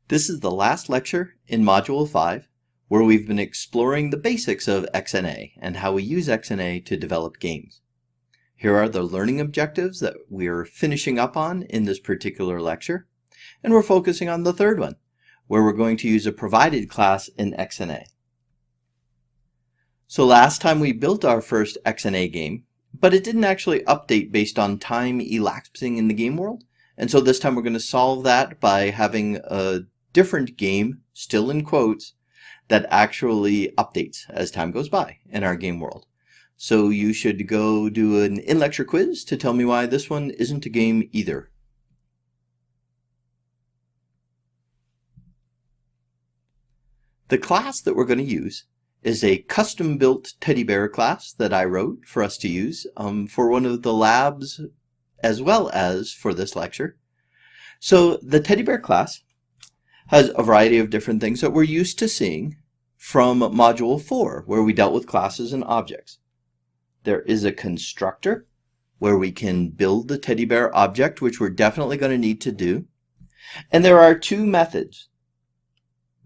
This is the last lecture in Module 5, where we've been exploring the basics of XNA and how we use XNA to develop games. Here are the learning objectives that we're finishing up on in this particular lecture, and we're focusing on the third one, where we're going to use a provided class in XNA. So last time we built our first XNA game, but it didn't actually update based on time elapsing in the game world. And so this time we're going to solve that by having a different game, still in quotes, that actually updates as time goes by in our game world. So you should go do an in-lecture quiz to tell me why this one isn't a game either. The class that we're going to use is a custom-built teddy bear class that I wrote for us to use for one of the labs as well as for this lecture. So the teddy bear class has a variety of different things that we're used to seeing from Module 4, where we dealt with classes and objects. There is a constructor where we can build the teddy bear object, which we're definitely going to need to do. And there are two methods.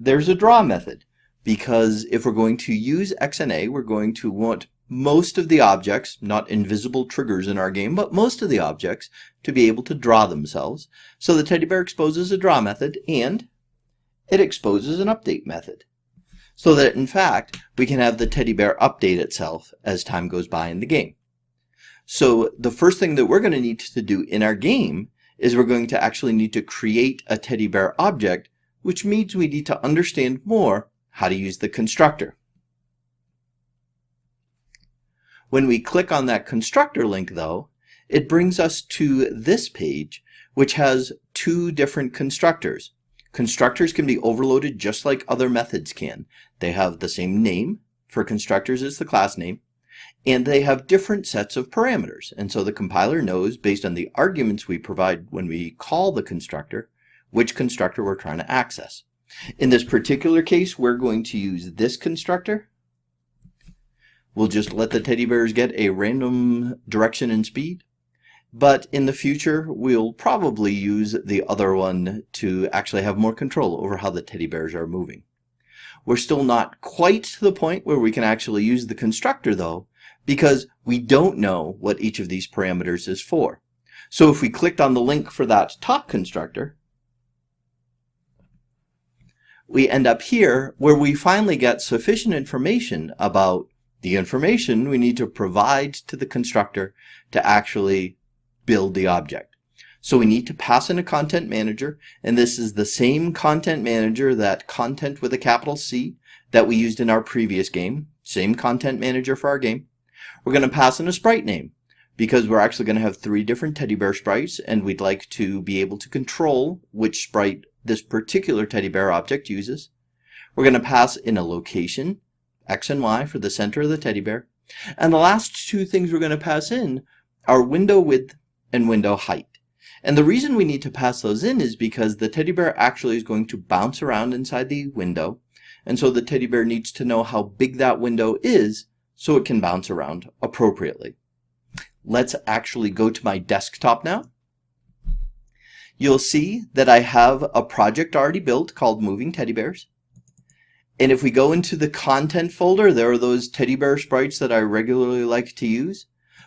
There's a draw method, because if we're going to use XNA, we're going to want most of the objects, not invisible triggers in our game, but most of the objects to be able to draw themselves. So the teddy bear exposes a draw method and it exposes an update method. So that in fact, we can have the teddy bear update itself as time goes by in the game. So the first thing that we're going to need to do in our game is we're going to actually need to create a teddy bear object, which means we need to understand more how to use the constructor. When we click on that constructor link though, it brings us to this page, which has two different constructors. Constructors can be overloaded just like other methods can. They have the same name for constructors as the class name, and they have different sets of parameters. And so the compiler knows, based on the arguments we provide when we call the constructor, which constructor we're trying to access. In this particular case, we're going to use this constructor. We'll just let the teddy bears get a random direction and speed. But in the future, we'll probably use the other one to actually have more control over how the teddy bears are moving. We're still not quite to the point where we can actually use the constructor though, because we don't know what each of these parameters is for. So if we clicked on the link for that top constructor, we end up here where we finally get sufficient information about the information we need to provide to the constructor to actually build the object. So we need to pass in a content manager, and this is the same content manager, that content with a capital C, that we used in our previous game. Same content manager for our game. We're going to pass in a sprite name because we're actually going to have 3 different teddy bear sprites, and we'd like to be able to control which sprite this particular teddy bear object uses. We're going to pass in a location, X and Y for the center of the teddy bear. And the last 2 things we're going to pass in are window width and window height. And the reason we need to pass those in is because the teddy bear actually is going to bounce around inside the window. And so the teddy bear needs to know how big that window is so it can bounce around appropriately. Let's actually go to my desktop now. You'll see that I have a project already built called Moving Teddy Bears. And if we go into the content folder, there are those teddy bear sprites that I regularly like to use.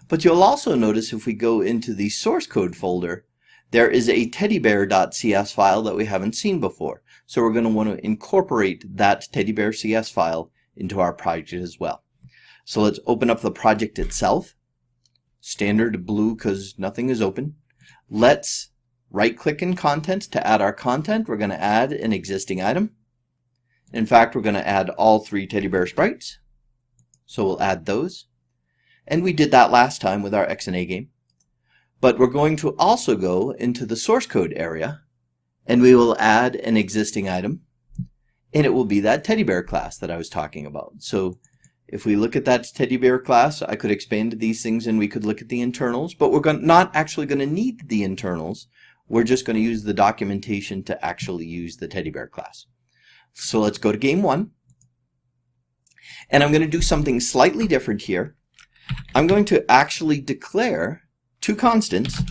But you'll also notice if we go into the source code folder, there is a teddybear.cs file that we haven't seen before. So we're going to want to incorporate that teddybear.cs file into our project as well. So let's open up the project itself. Standard blue because nothing is open. Let's right-click in content to add our content. We're going to add an existing item. In fact, we're going to add all 3 teddy bear sprites. So we'll add those. And we did that last time with our XNA game. But we're going to also go into the source code area, and we will add an existing item. And it will be that teddy bear class that I was talking about. So if we look at that teddy bear class, I could expand these things and we could look at the internals. But we're not actually going to need the internals. We're just going to use the documentation to actually use the teddy bear class. So let's go to game 1. And I'm going to do something slightly different here. I'm going to actually declare 2 constants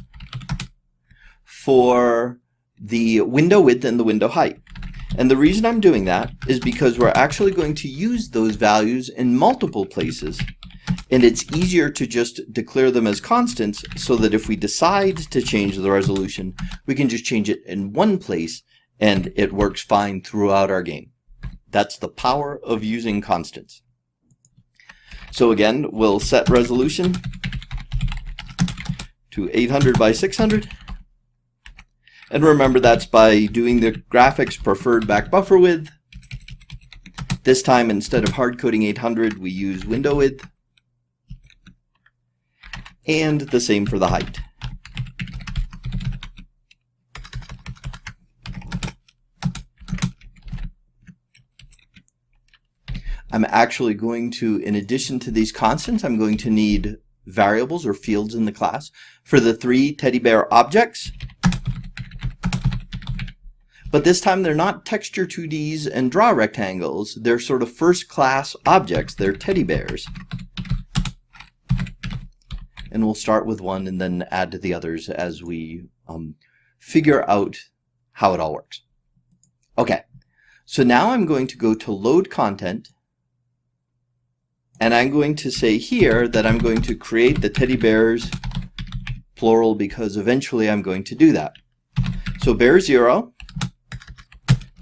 for the window width and the window height. And the reason I'm doing that is because we're actually going to use those values in multiple places, and it's easier to just declare them as constants so that if we decide to change the resolution, we can just change it in one place and it works fine throughout our game. That's the power of using constants. So again, we'll set resolution to 800 by 600. And remember, that's by doing the graphics preferred back buffer width. This time, instead of hard coding 800, we use window width. And the same for the height. I'm actually going to, in addition to these constants, I'm going to need variables or fields in the class for the 3 teddy bear objects. But this time they're not texture 2Ds and draw rectangles. They're sort of first class objects. They're teddy bears. And we'll start with one and then add to the others as we figure out how it all works. Okay, so now I'm going to go to load content, and I'm going to say here that I'm going to create the teddy bears, plural, because eventually I'm going to do that. So bear 0.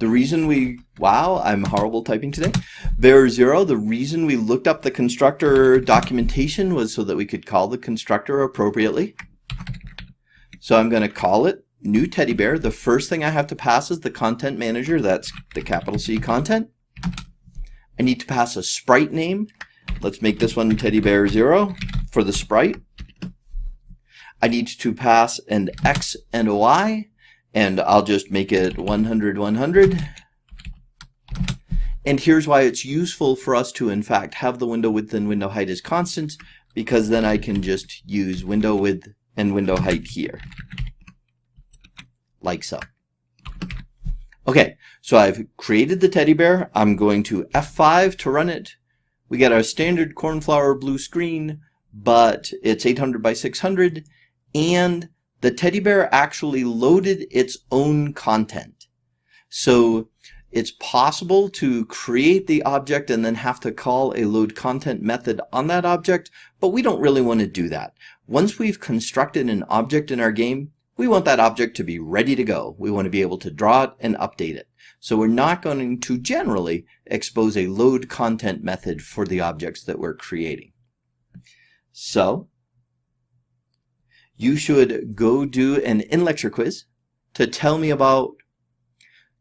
The reason we, wow, I'm horrible typing today. Bear 0, the reason we looked up the constructor documentation was so that we could call the constructor appropriately. So I'm going to call it new teddy bear. The first thing I have to pass is the content manager. That's the capital C content. I need to pass a sprite name. Let's make this one teddy bear 0 for the sprite. I need to pass an X and a Y. And I'll just make it 100, 100. And here's why it's useful for us to, in fact, have the window width and window height as constants, because then I can just use window width and window height here, like so. Okay, so I've created the teddy bear. I'm going to F5 to run it. We get our standard cornflower blue screen, but it's 800 by 600, and the teddy bear actually loaded its own content. So it's possible to create the object and then have to call a load content method on that object, but we don't really want to do that. Once we've constructed an object in our game, we want that object to be ready to go. We want to be able to draw it and update it. So we're not going to generally expose a load content method for the objects that we're creating. So you should go do an in-lecture quiz to tell me about,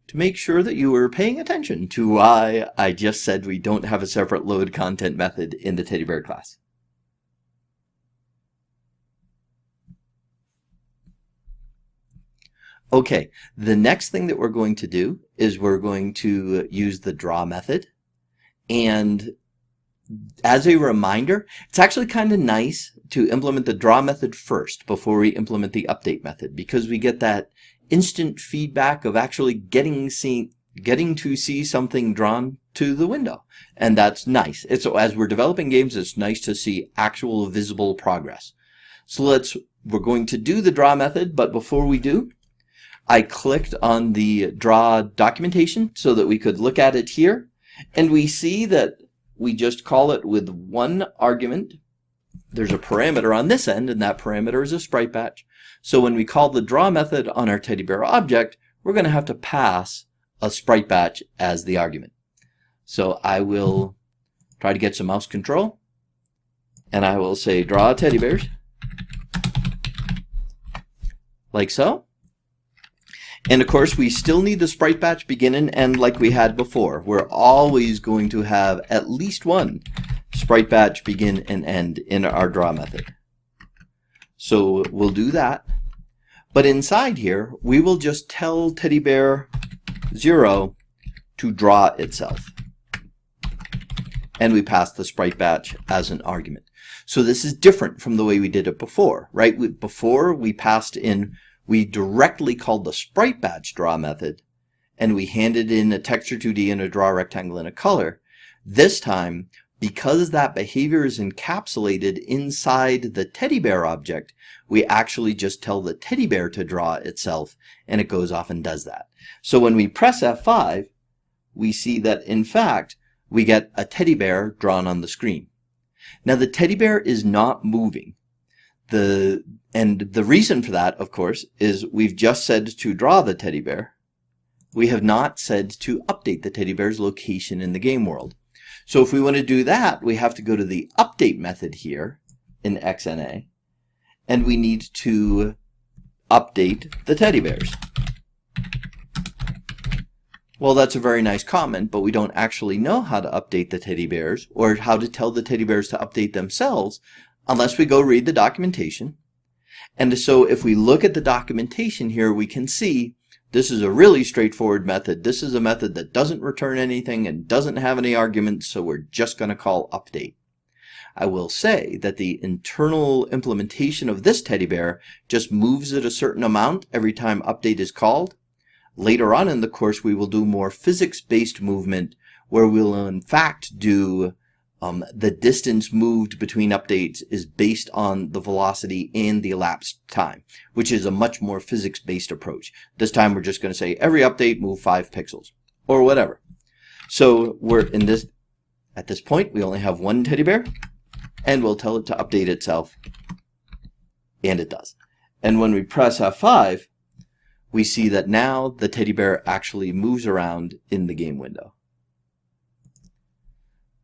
to make sure that you were paying attention to why I just said we don't have a separate load content method in the teddy bear class. Okay, the next thing that we're going to do is we're going to use the draw method. And as a reminder, it's actually kind of nice to implement the draw method first before we implement the update method, because we get that instant feedback of actually getting to see something drawn to the window. And that's nice. As we're developing games, it's nice to see actual visible progress. So we're going to do the draw method, but before we do, I clicked on the draw documentation so that we could look at it here, and we see that we just call it with one argument. There's a parameter on this end, and that parameter is a sprite batch. So when we call the draw method on our teddy bear object, we're going to have to pass a sprite batch as the argument. So I will try to get some mouse control, and I will say draw teddy bears, like so. And of course, we still need the sprite batch begin and end like we had before. We're always going to have at least one sprite batch begin and end in our draw method. So we'll do that. But inside here, we will just tell teddy bear 0 to draw itself. And we pass the sprite batch as an argument. So this is different from the way we did it before, right? Before we passed in, we directly called the sprite batch draw method, and we handed in a texture 2D and a draw rectangle and a color. This time, because that behavior is encapsulated inside the teddy bear object, we actually just tell the teddy bear to draw itself, and it goes off and does that. So when we press F5, we see that in fact, we get a teddy bear drawn on the screen. Now the teddy bear is not moving. And the reason for that, of course, is we've just said to draw the teddy bear. We have not said to update the teddy bear's location in the game world. So if we want to do that, we have to go to the update method here in XNA, and we need to update the teddy bears. Well, that's a very nice comment, but we don't actually know how to update the teddy bears or how to tell the teddy bears to update themselves unless we go read the documentation. And so if we look at the documentation here, we can see this is a really straightforward method. This is a method that doesn't return anything and doesn't have any arguments, so we're just going to call update. I will say that the internal implementation of this teddy bear just moves it a certain amount every time update is called. Later on in the course, we will do more physics-based movement where we'll in fact do the distance moved between updates is based on the velocity and the elapsed time, which is a much more physics-based approach. This time we're just going to say every update move 5 pixels or whatever. So at this point, we only have one teddy bear, and we'll tell it to update itself, and it does. And when we press F5, we see that now the teddy bear actually moves around in the game window.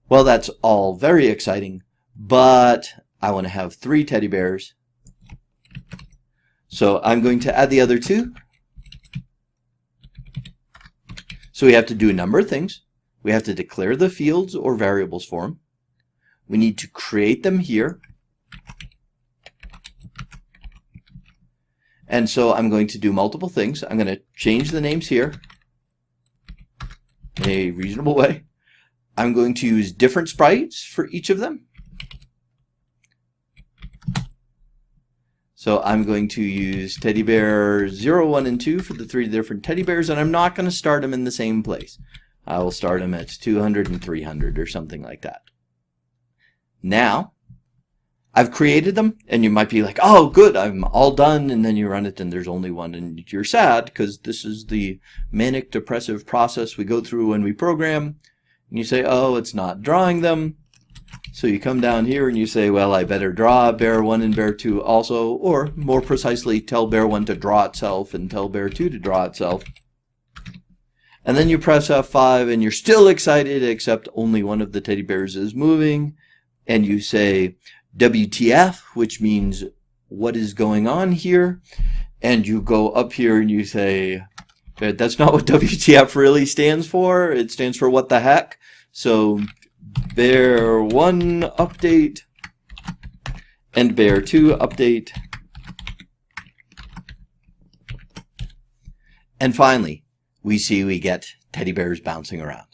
Well, that's all very exciting, but I want to have 3 teddy bears. So I'm going to add the other 2. So we have to do a number of things. We have to declare the fields or variables for them. We need to create them here. And so I'm going to do multiple things. I'm going to change the names here in a reasonable way. I'm going to use different sprites for each of them. So I'm going to use teddy bear 0, 1, and 2 for the 3 different teddy bears, and I'm not going to start them in the same place. I will start them at 200 and 300 or something like that. Now, I've created them, and you might be like, oh, good, I'm all done, and then you run it, and there's only one, and you're sad, because this is the manic depressive process we go through when we program, and you say, oh, it's not drawing them. So you come down here and you say, well, I better draw bear 1 and bear 2 also, or more precisely, tell bear 1 to draw itself and tell bear 2 to draw itself. And then you press F5 and you're still excited, except only one of the teddy bears is moving, and you say WTF, which means what is going on here, and you go up here and you say, that's not what WTF really stands for. It stands for what the heck. So bear 1 update and bear 2 update. And finally, we see we get teddy bears bouncing around.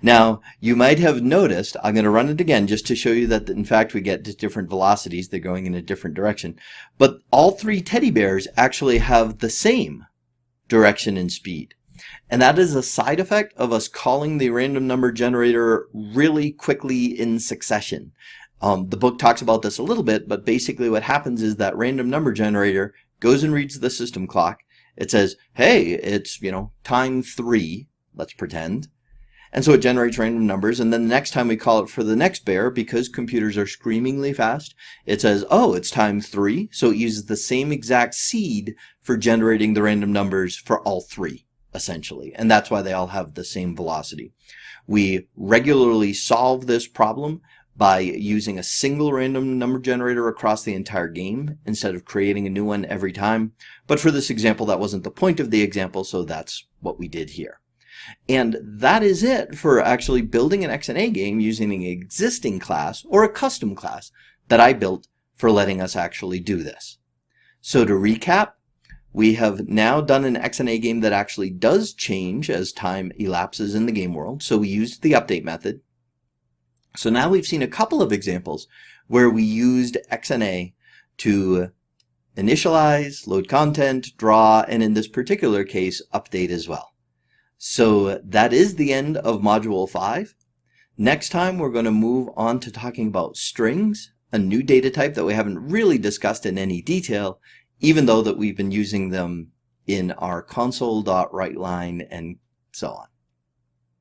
Now, you might have noticed, I'm going to run it again just to show you that in fact we get different velocities. They're going in a different direction. But all 3 teddy bears actually have the same direction and speed. And that is a side effect of us calling the random number generator really quickly in succession. The book talks about this a little bit, but basically what happens is that random number generator goes and reads the system clock. It says, hey, it's, time 3, let's pretend. And so it generates random numbers, and then the next time we call it for the next bear, because computers are screamingly fast, it says, oh, it's time 3, so it uses the same exact seed for generating the random numbers for all 3, essentially, and that's why they all have the same velocity. We regularly solve this problem by using a single random number generator across the entire game instead of creating a new one every time, but for this example, that wasn't the point of the example, so that's what we did here. And that is it for actually building an XNA game using an existing class or a custom class that I built for letting us actually do this. So to recap, we have now done an XNA game that actually does change as time elapses in the game world. So we used the update method. So now we've seen a couple of examples where we used XNA to initialize, load content, draw, and in this particular case, update as well. So that is the end of Module 5. Next time, we're going to move on to talking about strings, a new data type that we haven't really discussed in any detail, even though that we've been using them in our console.writeLine and so on.